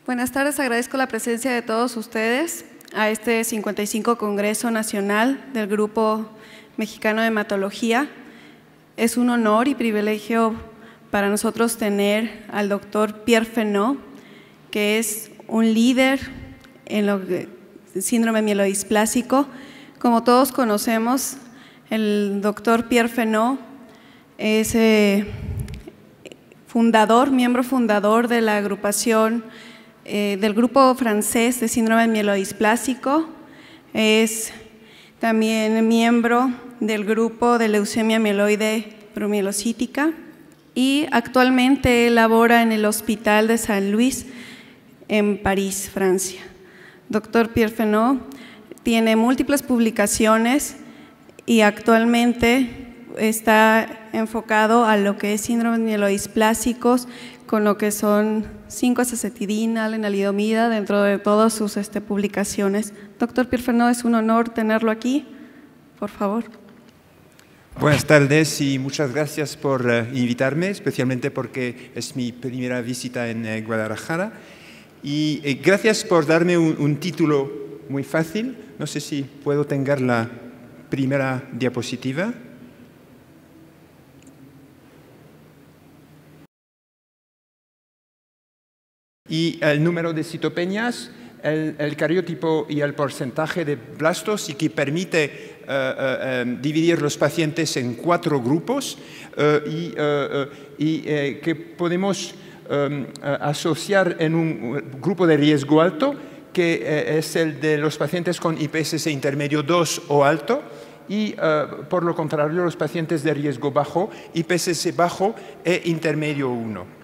Buenas tardes, agradezco la presencia de todos ustedes a este 55 Congreso Nacional del Grupo Mexicano de Hematología. Es un honor y privilegio para nosotros tener al doctor Pierre Fenot, que es un líder en el síndrome mielodisplásico. Como todos conocemos, el doctor Pierre Fenot es miembro fundador de la agrupación del grupo francés de síndrome mielodisplásico, es también miembro del grupo de leucemia mieloide promielocítica y actualmente labora en el Hospital de San Luis en París, Francia. Doctor Pierre Fenot tiene múltiples publicaciones y actualmente está enfocado a lo que es síndromes mielodisplásicos con lo que son 5-acetidina, lenalidomida, dentro de todas sus publicaciones. Doctor Pierre Fenot, es un honor tenerlo aquí. Por favor. Buenas tardes y muchas gracias por invitarme, especialmente porque es mi primera visita en Guadalajara. Y gracias por darme un título muy fácil. No sé si puedo tener la primera diapositiva. Y el número de citopenias, el cariotipo y el porcentaje de blastos, y que permite dividir los pacientes en 4 grupos y que podemos asociar en un grupo de riesgo alto, que es el de los pacientes con IPSS intermedio 2 o alto, y por lo contrario los pacientes de riesgo bajo, IPSS bajo e intermedio 1.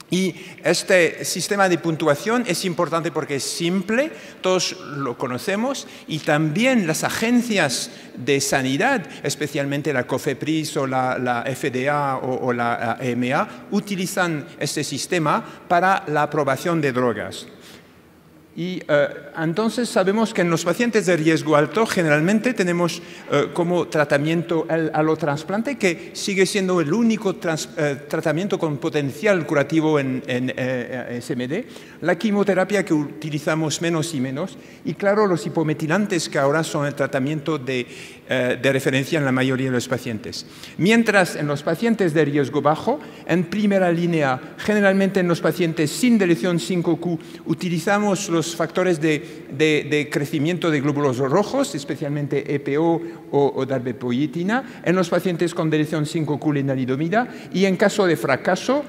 Y este sistema de puntuación es importante porque es simple, todos lo conocemos, y también las agencias de sanidad, especialmente la COFEPRIS o la FDA o la EMA, utilizan este sistema para la aprobación de drogas. Y entonces sabemos que en los pacientes de riesgo alto generalmente tenemos como tratamiento el alotrasplante, que sigue siendo el único tratamiento con potencial curativo en SMD, la quimioterapia que utilizamos menos y menos, y claro, los hipometilantes, que ahora son el tratamiento de referencia en la mayoría de los pacientes. Mientras en los pacientes de riesgo bajo, en primera línea, generalmente en los pacientes sin deleción 5q, utilizamos los factores de crecimiento de glóbulos rojos, especialmente EPO o darbepoetina, en los pacientes con deleción 5q lenalidomida, y en caso de fracaso,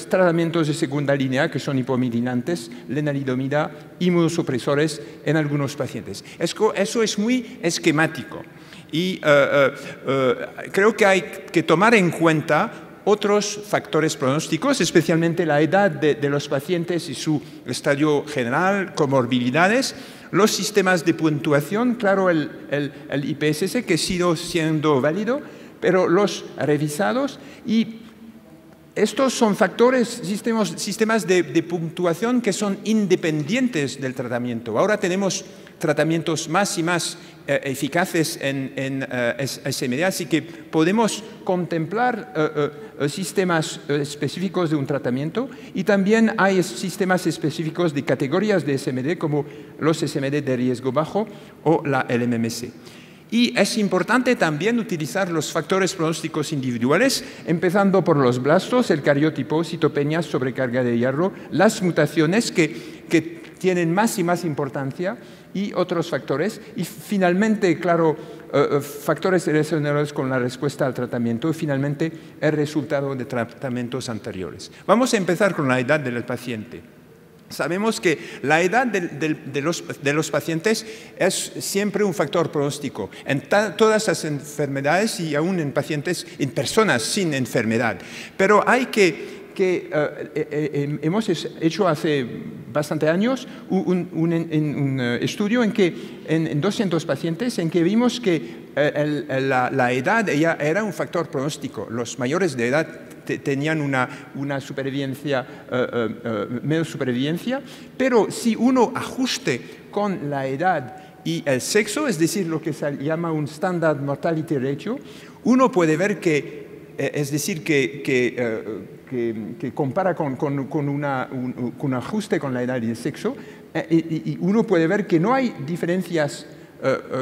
tratamientos de segunda línea, que son hipometilantes, lenalidomida, inmunosupresores en algunos pacientes. Eso es muy esquemático y creo que hay que tomar en cuenta otros factores pronósticos, especialmente la edad de los pacientes y su estadio general, comorbilidades, los sistemas de puntuación, claro, el IPSS, que sigue siendo válido, pero los revisados, y estos son factores, sistemas de puntuación que son independientes del tratamiento. Ahora tenemos tratamientos más y más eficaces en SMD, así que podemos contemplar sistemas específicos de un tratamiento, y también hay sistemas específicos de categorías de SMD, como los SMD de riesgo bajo o la LMMC. Y es importante también utilizar los factores pronósticos individuales, empezando por los blastos, el cariotipo, citopenias, sobrecarga de hierro, las mutaciones que tienen más y más importancia, y otros factores. Y finalmente, claro, factores relacionados con la respuesta al tratamiento, y finalmente el resultado de tratamientos anteriores. Vamos a empezar con la edad del paciente. Sabemos que la edad de los pacientes es siempre un factor pronóstico en todas las enfermedades y aún en pacientes, en personas sin enfermedad. Pero hay que que hemos hecho hace bastante años un estudio en 200 pacientes en que vimos que la edad era un factor pronóstico. Los mayores de edad tenían una supervivencia, menos supervivencia, pero si uno ajuste con la edad y el sexo, es decir, lo que se llama un Standard Mortality Ratio, uno puede ver que, es decir, que compara con un ajuste con la edad y el sexo, y uno puede ver que no hay diferencias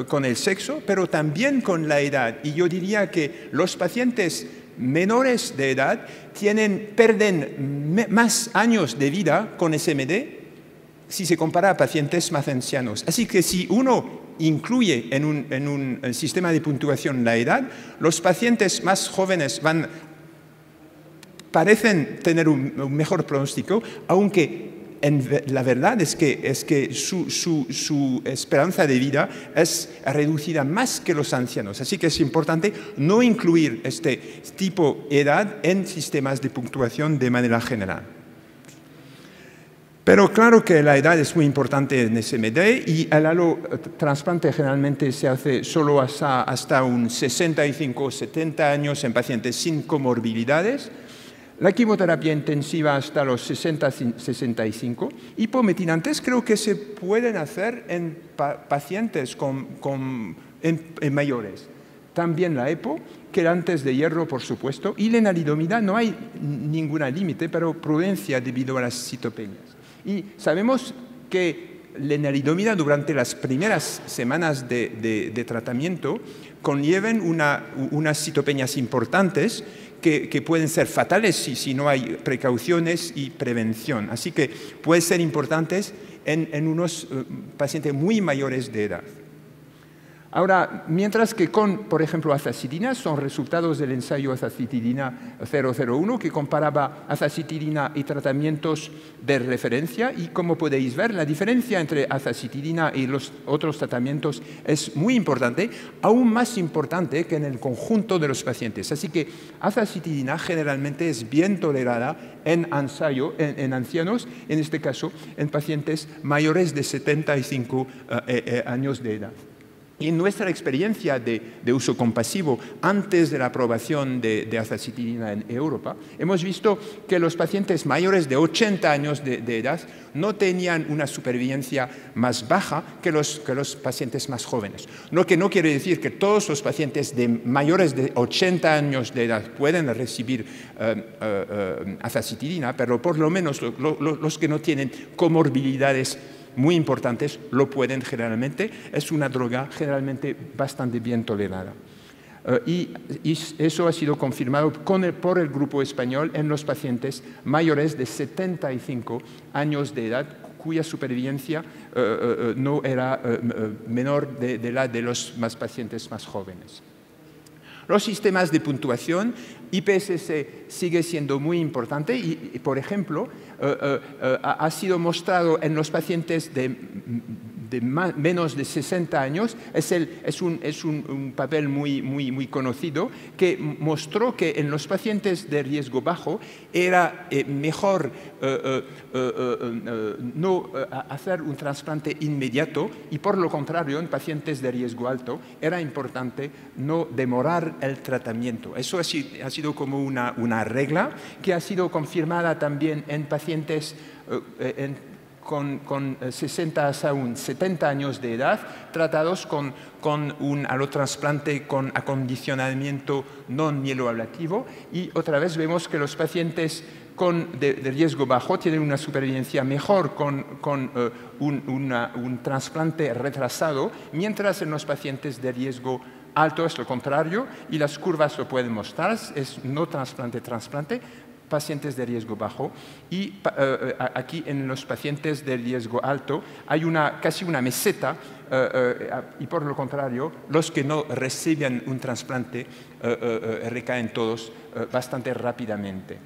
con el sexo, pero también con la edad. Y yo diría que los pacientes menores de edad pierden más años de vida con SMD si se compara a pacientes más ancianos. Así que si uno incluye en un sistema de puntuación la edad, los pacientes más jóvenes parecen tener un mejor pronóstico, aunque la verdad es que su esperanza de vida es reducida más que los ancianos. Así que es importante no incluir este tipo de edad en sistemas de puntuación de manera general. Pero claro que la edad es muy importante en SMD y el allotrasplante generalmente se hace solo hasta un 65 o 70 años en pacientes sin comorbilidades. La quimioterapia intensiva hasta los 60-65 y pometinantes creo que se pueden hacer en pacientes en mayores. También la EPO, quelantes de hierro, por supuesto, y lenalidomida no hay ningún límite, pero prudencia debido a las citopenias. Y sabemos que lenalidomida durante las primeras semanas de tratamiento conllevan unas citopenias importantes que pueden ser fatales si no hay precauciones y prevención. Así que pueden ser importantes en unos pacientes muy mayores de edad. Ahora, mientras que con, por ejemplo, azacitidina, son resultados del ensayo azacitidina 001 que comparaba azacitidina y tratamientos de referencia y como podéis ver, la diferencia entre azacitidina y los otros tratamientos es muy importante, aún más importante que en el conjunto de los pacientes. Así que azacitidina generalmente es bien tolerada en ensayo, en ancianos, en este caso en pacientes mayores de 75 años de edad. Y en nuestra experiencia de uso compasivo antes de la aprobación de azacitidina en Europa, hemos visto que los pacientes mayores de 80 años de edad no tenían una supervivencia más baja que los pacientes más jóvenes. Lo que no quiere decir que todos los pacientes mayores de 80 años de edad pueden recibir azacitidina, pero por lo menos los que no tienen comorbilidades muy importantes lo pueden generalmente. Es una droga generalmente bastante bien tolerada. Y eso ha sido confirmado por el grupo español en los pacientes mayores de 75 años de edad cuya supervivencia no era menor de la de los pacientes más jóvenes. Los sistemas de puntuación, IPSS sigue siendo muy importante y por ejemplo, ha sido mostrado en los pacientes de menos de 60 años, es un papel muy conocido que mostró que en los pacientes de riesgo bajo era mejor no hacer un trasplante inmediato y por lo contrario en pacientes de riesgo alto era importante no demorar el tratamiento. Eso ha sido como una regla que ha sido confirmada también en pacientes con 60 hasta 70 años de edad, tratados con un allotrasplante con acondicionamiento no mieloablativo. Y otra vez vemos que los pacientes de riesgo bajo tienen una supervivencia mejor con un trasplante retrasado, mientras en los pacientes de riesgo alto es lo contrario, y las curvas lo pueden mostrar, es no trasplante, pacientes de riesgo bajo, y aquí en los pacientes de riesgo alto hay casi una meseta, y por lo contrario, los que no reciben un trasplante recaen todos bastante rápidamente.